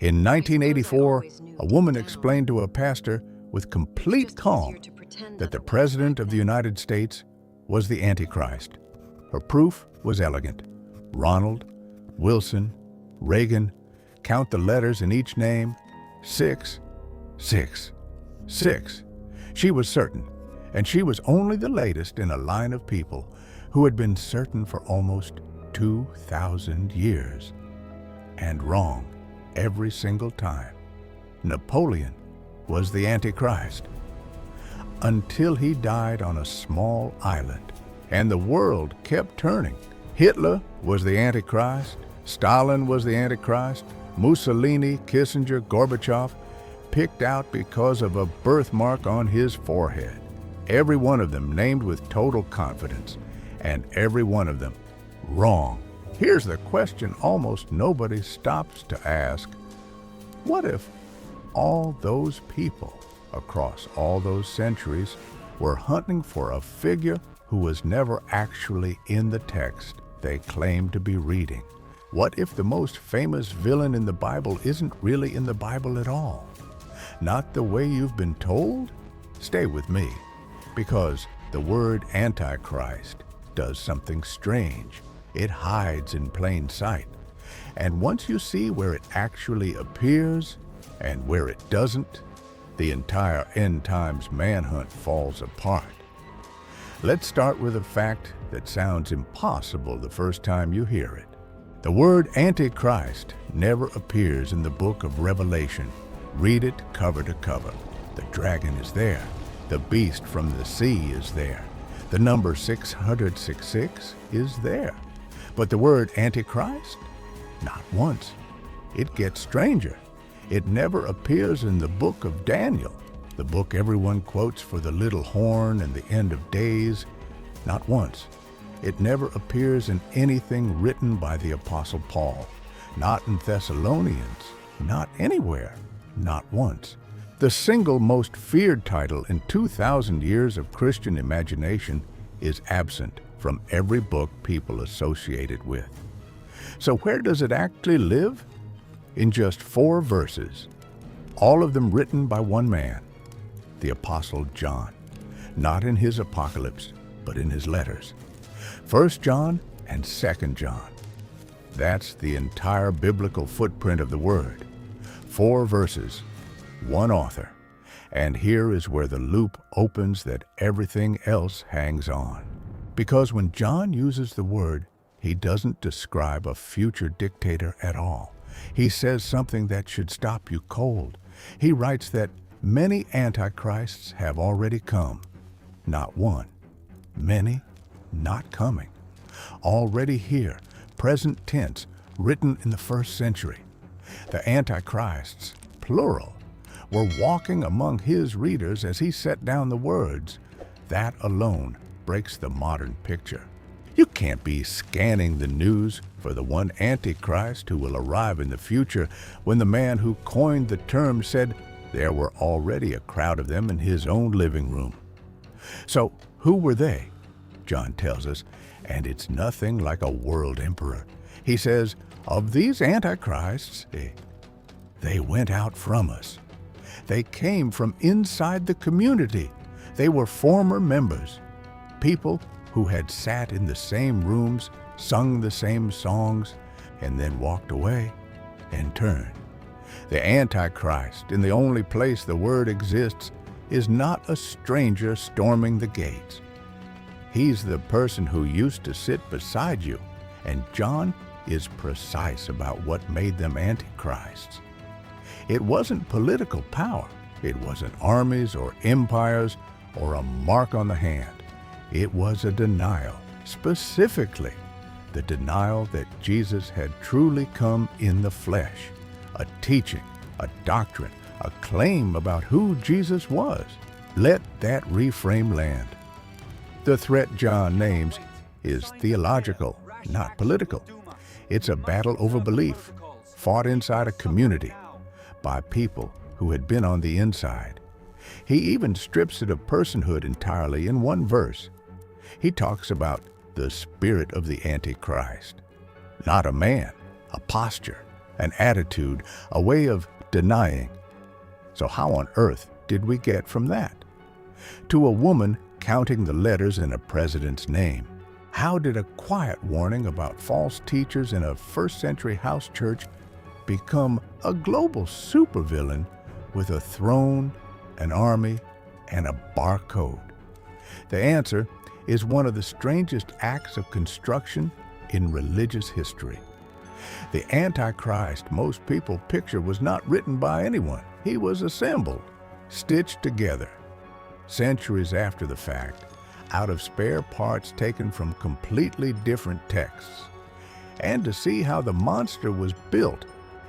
In 1984, a woman explained to a pastor with complete calm that the President of the United States was the Antichrist. Her proof was elegant. Ronald, Wilson, Reagan, count the letters in each name, 6, 6, 6. She was certain, and she was only the latest in a line of people who had been certain for almost 2,000 years. And wrong every single time. Napoleon was the Antichrist. Until he died on a small island, and the world kept turning. Hitler was the Antichrist, Stalin was the Antichrist, Mussolini, Kissinger, Gorbachev, picked out because of a birthmark on his forehead. Every one of them named with total confidence, and every one of them wrong. Here's the question almost nobody stops to ask. What if all those people across all those centuries were hunting for a figure who was never actually in the text they claimed to be reading? What if the most famous villain in the Bible isn't really in the Bible at all? Not the way you've been told? Stay with me, because the word Antichrist does something strange. It hides in plain sight. And once you see where it actually appears and where it doesn't, the entire end times manhunt falls apart. Let's start with a fact that sounds impossible the first time you hear it. The word Antichrist never appears in the book of Revelation. Read it cover to cover. The dragon is there. The beast from the sea is there. The number 666 is there. But the word Antichrist? Not once. It gets stranger. It never appears in the book of Daniel, the book everyone quotes for the little horn and the end of days. Not once. It never appears in anything written by the Apostle Paul. Not in Thessalonians. Not anywhere. Not once. The single most feared title in 2,000 years of Christian imagination is absent from every book people associate it with. So where does it actually live? In just 4 verses, all of them written by one man, the Apostle John. Not in his apocalypse, but in his letters. 1 John and 2 John. That's the entire biblical footprint of the Word. 4 verses, one author. And here is where the loop opens that everything else hangs on. Because when John uses the word, he doesn't describe a future dictator at all. He says something that should stop you cold. He writes that many antichrists have already come. Not one. Many not coming. Already here, present tense, written in the 1st century. The antichrists, plural, were walking among his readers as he set down the words. That alone breaks the modern picture. You can't be scanning the news for the one Antichrist who will arrive in the future when the man who coined the term said there were already a crowd of them in his own living room. So who were they? John tells us, and it's nothing like a world emperor. He says, of these antichrists, they went out from us. They came from inside the community. They were former members, people who had sat in the same rooms, sung the same songs, and then walked away and turned. The Antichrist, in the only place the word exists, is not a stranger storming the gates. He's the person who used to sit beside you, and John is precise about what made them antichrists. It wasn't political power. It wasn't armies or empires or a mark on the hand. It was a denial, specifically the denial that Jesus had truly come in the flesh, a teaching, a doctrine, a claim about who Jesus was. Let that reframe land. The threat John names is theological, not political. It's a battle over belief, fought inside a community by people who had been on the inside. He even strips it of personhood entirely in one verse. He talks about the spirit of the Antichrist. Not a man, a posture, an attitude, a way of denying. So how on earth did we get from that to a woman counting the letters in a president's name? How did a quiet warning about false teachers in a first-century house church become a global supervillain with a throne, an army, and a barcode? The answer is one of the strangest acts of construction in religious history. The Antichrist most people picture was not written by anyone. He was assembled, stitched together, centuries after the fact, out of spare parts taken from completely different texts. And to see how the monster was built,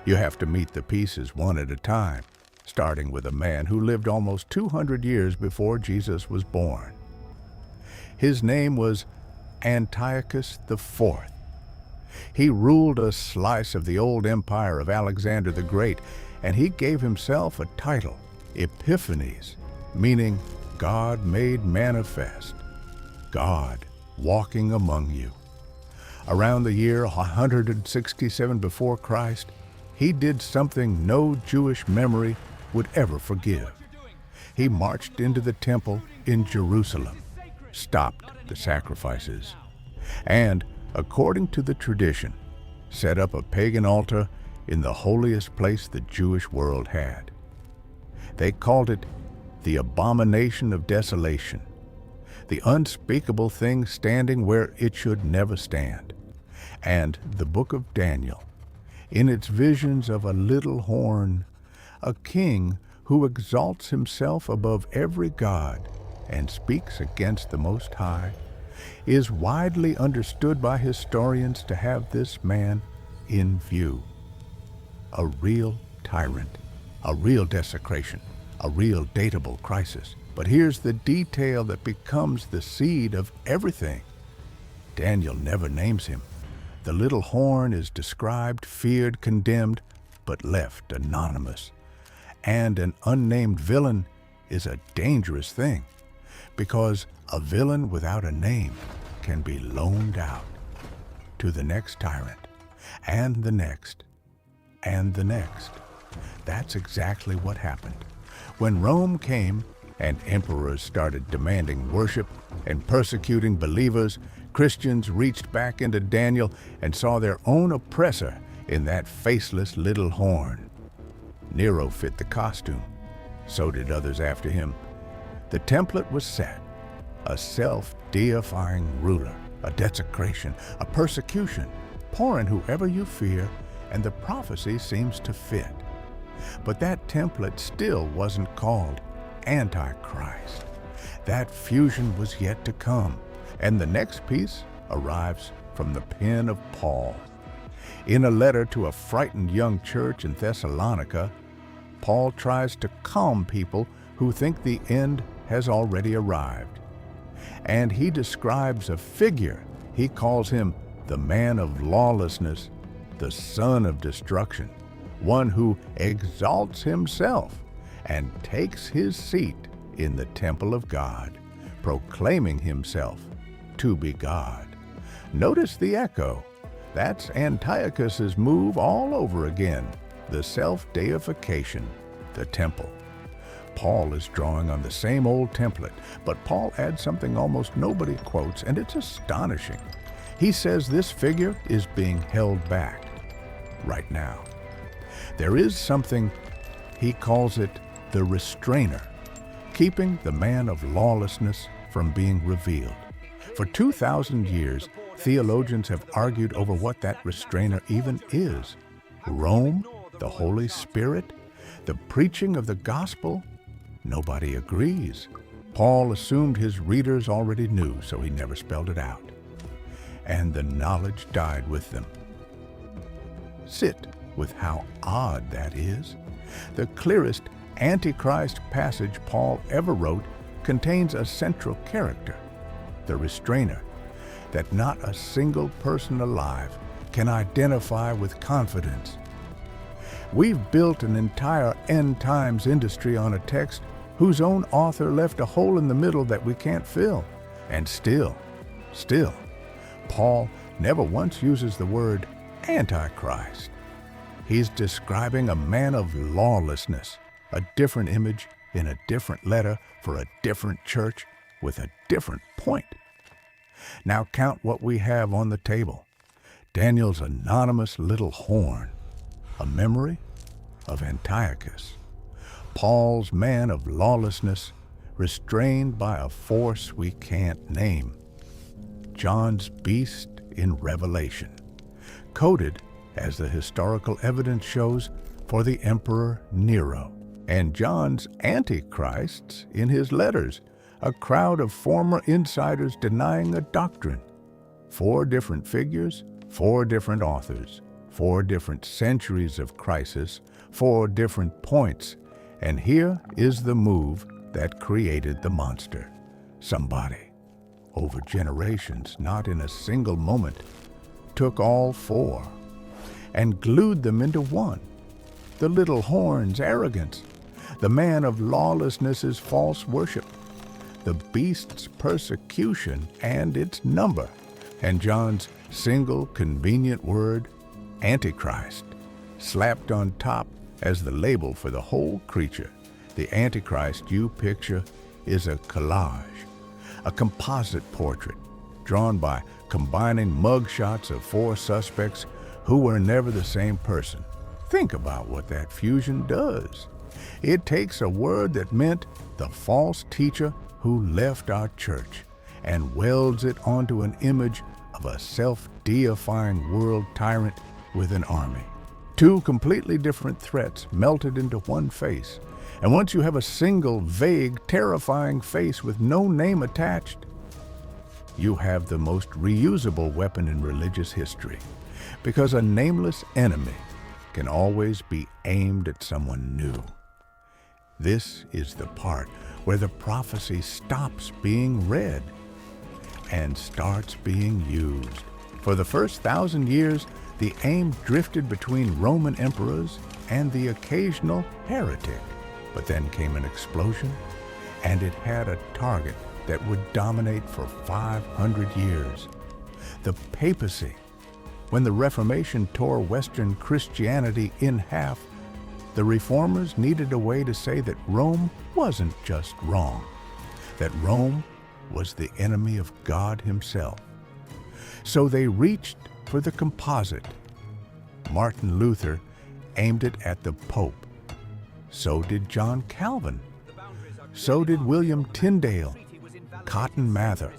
you have to meet the pieces one at a time, starting with a man who lived almost 200 years before Jesus was born. His name was Antiochus IV. He ruled a slice of the old empire of Alexander the Great, and he gave himself a title, Epiphanes, meaning God made manifest, God walking among you. Around the year 167 before Christ, he did something no Jewish memory would ever forgive. He marched into the temple in Jerusalem, stopped the sacrifices, and, according to the tradition, set up a pagan altar in the holiest place the Jewish world had. They called it the abomination of desolation, the unspeakable thing standing where it should never stand. And the book of Daniel, in its visions of a little horn, a king who exalts himself above every god and speaks against the Most High, is widely understood by historians to have this man in view. A real tyrant, a real desecration, a real datable crisis. But here's the detail that becomes the seed of everything. Daniel never names him. The little horn is described, feared, condemned, but left anonymous. And an unnamed villain is a dangerous thing, because a villain without a name can be loaned out to the next tyrant, and the next, and the next. That's exactly what happened. When Rome came and emperors started demanding worship and persecuting believers, Christians reached back into Daniel and saw their own oppressor in that faceless little horn. Nero fit the costume. So did others after him. The template was set. A self-deifying ruler, a desecration, a persecution. Pour in whoever you fear, and the prophecy seems to fit. But that template still wasn't called Antichrist. That fusion was yet to come, and the next piece arrives from the pen of Paul. In a letter to a frightened young church in Thessalonica, Paul tries to calm people who think the end has already arrived. And he describes a figure. He calls him the man of lawlessness, the son of destruction, one who exalts himself and takes his seat in the temple of God, proclaiming himself to be God. Notice the echo. That's Antiochus's move all over again, the self-deification, the temple. Paul is drawing on the same old template, but Paul adds something almost nobody quotes, and it's astonishing. He says this figure is being held back right now. There is something, he calls it the restrainer, keeping the man of lawlessness from being revealed. For 2,000 years, theologians have argued over what that restrainer even is. Rome, the Holy Spirit, the preaching of the gospel? Nobody agrees. Paul assumed his readers already knew, so he never spelled it out. And the knowledge died with them. Sit with how odd that is. The clearest Antichrist passage Paul ever wrote contains a central character, the restrainer, that not a single person alive can identify with confidence. We've built an entire end times industry on a text whose own author left a hole in the middle that we can't fill. And still, Paul never once uses the word Antichrist. He's describing a man of lawlessness, a different image in a different letter for a different church with a different point. Now count what we have on the table. Daniel's anonymous little horn, a memory of Antiochus. Paul's man of lawlessness, restrained by a force we can't name. John's beast in Revelation, coded, as the historical evidence shows, for the Emperor Nero. And John's antichrists in his letters, a crowd of former insiders denying a doctrine. 4 different figures, 4 different authors, 4 different centuries of crisis, 4 different points. And here is the move that created the monster. Somebody, over generations, not in a single moment, took all 4 and glued them into one. The little horn's arrogance, the man of lawlessness's false worship, the beast's persecution and its number, and John's single convenient word, Antichrist, slapped on top as the label for the whole creature. The Antichrist you picture is a collage, a composite portrait drawn by combining mugshots of 4 suspects who were never the same person. Think about what that fusion does. It takes a word that meant the false teacher who left our church and welds it onto an image of a self-deifying world tyrant with an army. 2 completely different threats melted into one face. And once you have a single, vague, terrifying face with no name attached, you have the most reusable weapon in religious history, because a nameless enemy can always be aimed at someone new. This is the part where the prophecy stops being read and starts being used. For the first 1,000 years, the aim drifted between Roman emperors and the occasional heretic. But then came an explosion, and it had a target that would dominate for 500 years. The papacy. When the Reformation tore Western Christianity in half, the reformers needed a way to say that Rome wasn't just wrong, that Rome was the enemy of God himself. So they reached for the composite. Martin Luther aimed it at the Pope. So did John Calvin. So did William Tyndale, Cotton Mather,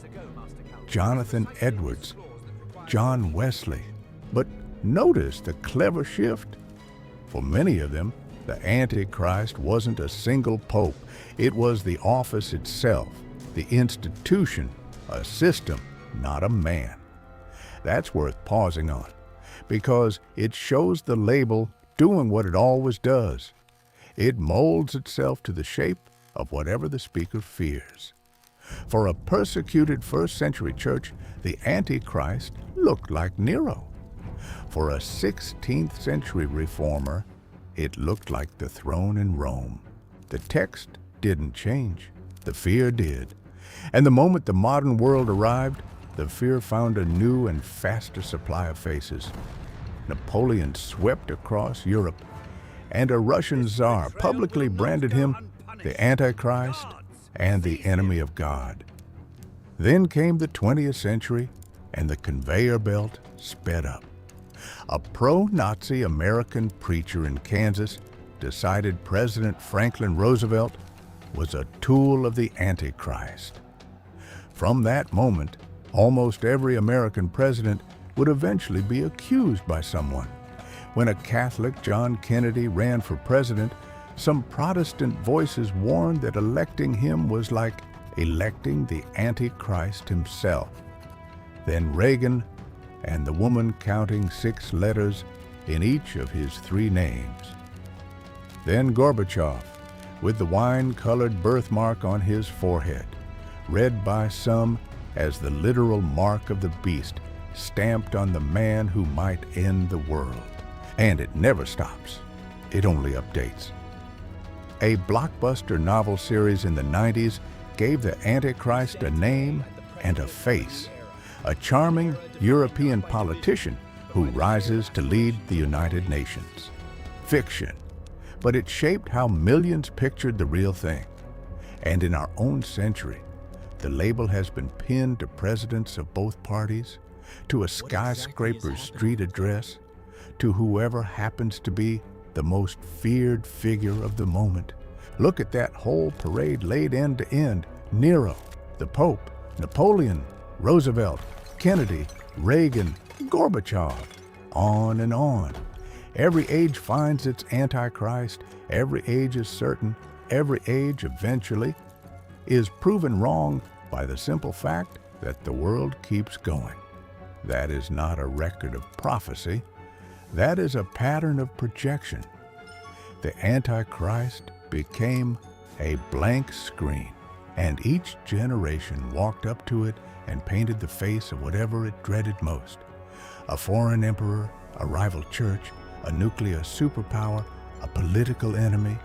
Jonathan Edwards, John Wesley. But notice the clever shift. For many of them, the Antichrist wasn't a single pope. It was the office itself, the institution, a system, not a man. That's worth pausing on, because it shows the label doing what it always does. It molds itself to the shape of whatever the speaker fears. For a persecuted first-century church, the Antichrist looked like Nero. For a 16th-century reformer, it looked like the throne in Rome. The text didn't change. The fear did. And the moment the modern world arrived, the fear found a new and faster supply of faces. Napoleon swept across Europe, and a Russian czar publicly branded him the Antichrist and the enemy of God. Then came the 20th century, and the conveyor belt sped up. A pro-Nazi American preacher in Kansas decided President Franklin Roosevelt was a tool of the Antichrist. From that moment, almost every American president would eventually be accused by someone. When a Catholic, John Kennedy, ran for president, some Protestant voices warned that electing him was like electing the Antichrist himself. Then Reagan, and the woman counting 6 letters in each of his 3 names. Then Gorbachev, with the wine-colored birthmark on his forehead, read by some as the literal mark of the beast, stamped on the man who might end the world. And it never stops. It only updates. A blockbuster novel series in the 90s gave the Antichrist a name and a face. A charming European politician who rises to lead the United Nations. fiction, but it shaped how millions pictured the real thing. And in our own century, the label has been pinned to presidents of both parties, to a skyscraper's street address, to whoever happens to be the most feared figure of the moment. Look at that whole parade laid end to end. Nero, the Pope, Napoleon, Roosevelt, Kennedy, Reagan, Gorbachev, on and on. Every age finds its Antichrist. Every age is certain. Every age eventually is proven wrong by the simple fact that the world keeps going. That is not a record of prophecy. That is a pattern of projection. The Antichrist became a blank screen, and each generation walked up to it and painted the face of whatever it dreaded most. A foreign emperor, a rival church, a nuclear superpower, a political enemy.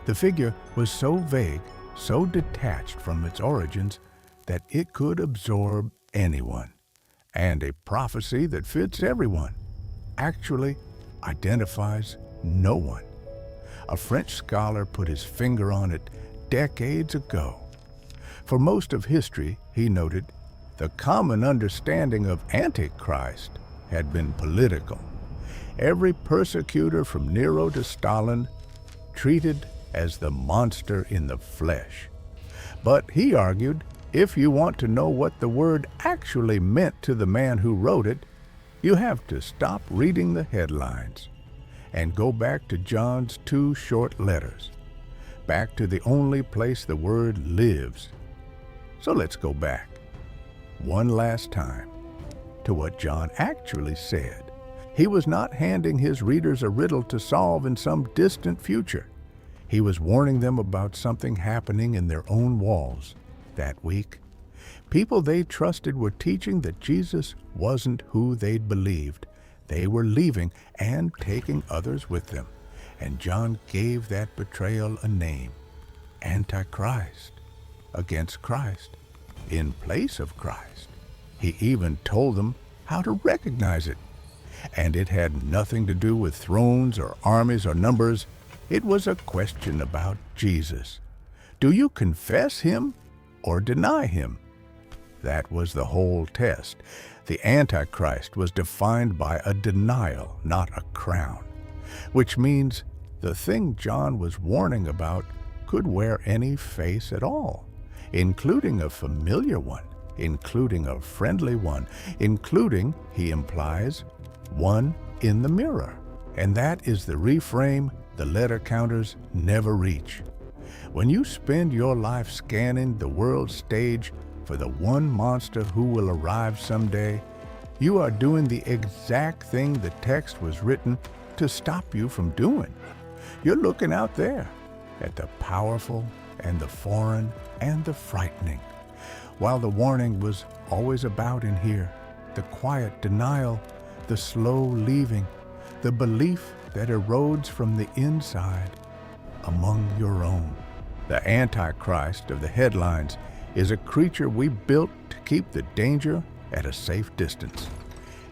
The figure was so vague, so detached from its origins, that it could absorb anyone. And a prophecy that fits everyone actually identifies no one. A French scholar put his finger on it decades ago. For most of history, he noted, the common understanding of Antichrist had been political. Every persecutor from Nero to Stalin treated as the monster in the flesh. But he argued, if you want to know what the word actually meant to the man who wrote it, you have to stop reading the headlines and go back to John's 2 short letters, back to the only place the word lives. So let's go back, one last time, to what John actually said. He was not handing his readers a riddle to solve in some distant future. He was warning them about something happening in their own walls that week. People they trusted were teaching that Jesus wasn't who they'd believed. They were leaving and taking others with them. And John gave that betrayal a name, Antichrist, against Christ, in place of Christ. He even told them how to recognize it. And it had nothing to do with thrones or armies or numbers. It was a question about Jesus. Do you confess him or deny him? That was the whole test. The Antichrist was defined by a denial, not a crown, which means the thing John was warning about could wear any face at all, including a familiar one, including a friendly one, including, he implies, one in the mirror. And that is the reframe the letter counters never reach. When you spend your life scanning the world stage for the one monster who will arrive someday, you are doing the exact thing the text was written to stop you from doing. You're looking out there at the powerful and the foreign and the frightening, while the warning was always about in here, the quiet denial, the slow leaving, the belief that erodes from the inside among your own. The Antichrist of the headlines is a creature we built to keep the danger at a safe distance.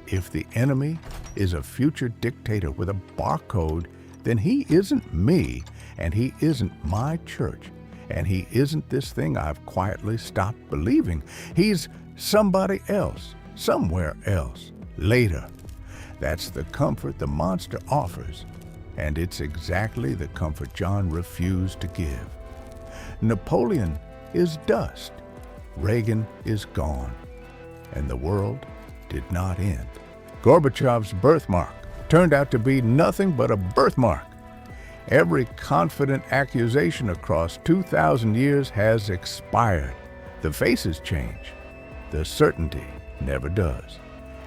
If the enemy is a future dictator with a barcode, then he isn't me, and he isn't my church, and he isn't this thing I've quietly stopped believing. He's somebody else, somewhere else, later. That's the comfort the monster offers, and it's exactly the comfort John refused to give. Napoleon is dust. Reagan is gone. And the world did not end. Gorbachev's birthmark turned out to be nothing but a birthmark. Every confident accusation across 2,000 years has expired. The faces change. The certainty never does.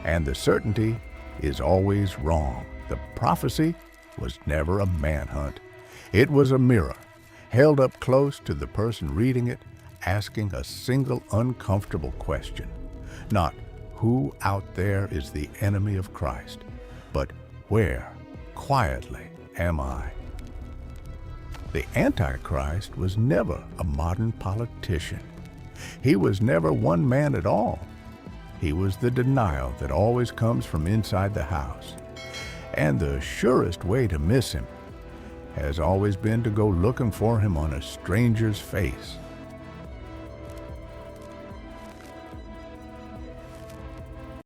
And the certainty is always wrong. The prophecy was never a manhunt. It was a mirror, held up close to the person reading it, asking a single uncomfortable question. Not who out there is the enemy of Christ, but where, quietly, am I? The Antichrist was never a modern politician. He was never one man at all. He was the denial that always comes from inside the house. And the surest way to miss him has always been to go looking for him on a stranger's face.